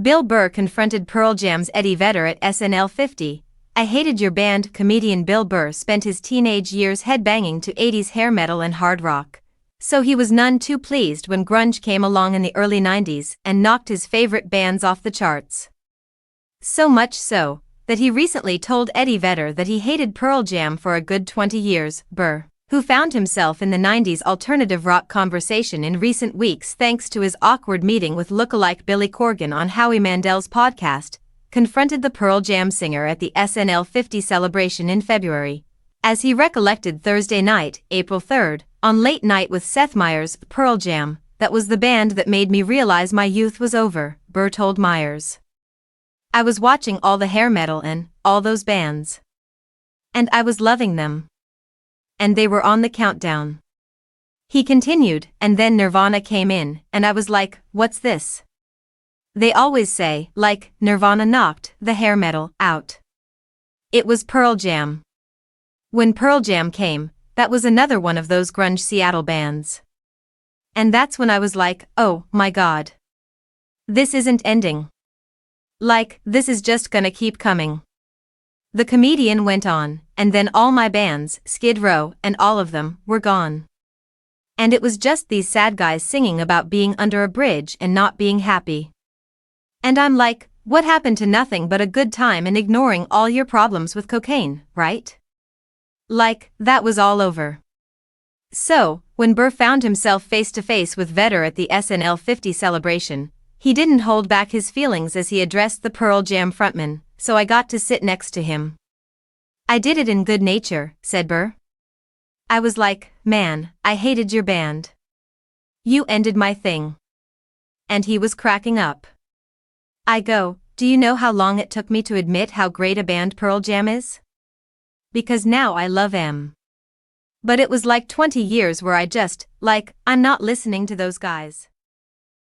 Bill Burr confronted Pearl Jam's Eddie Vedder at SNL50. I hated your band. Comedian Bill Burr spent his teenage years headbanging to 80s hair metal and hard rock. So he was none too pleased when grunge came along in the early 90s and knocked his favorite bands off the charts. So much so, that he recently told Eddie Vedder that he hated Pearl Jam for a good 20 years. Burr, who found himself in the 90s alternative rock conversation in recent weeks thanks to his awkward meeting with lookalike Billy Corgan on Howie Mandel's podcast, confronted the Pearl Jam singer at the SNL50 celebration in February. As he recollected Thursday night, April 3rd, on Late Night with Seth Meyers, Pearl Jam, that was the band that made me realize my youth was over, Burr told Meyers. I was watching all the hair metal and all those bands. And I was loving them. And they were on the countdown. He continued, and then Nirvana came in, and I was like, what's this? They always say, like, Nirvana knocked the hair metal out. It was Pearl Jam. When Pearl Jam came, that was another one of those grunge Seattle bands. And that's when I was like, oh my god. This isn't ending. Like, this is just gonna keep coming. The comedian went on, and then all my bands, Skid Row, and all of them, were gone. And it was just these sad guys singing about being under a bridge and not being happy. And I'm like, what happened to nothing but a good time and ignoring all your problems with cocaine, right? Like, that was all over. So, when Burr found himself face to face with Vedder at the SNL50 celebration, he didn't hold back his feelings as he addressed the Pearl Jam frontman, so I got to sit next to him. I did it in good nature, said Burr. I was like, man, I hated your band. You ended my thing. And he was cracking up. I go, do you know how long it took me to admit how great a band Pearl Jam is? Because now I love them. But it was like 20 years where I just, like, I'm not listening to those guys.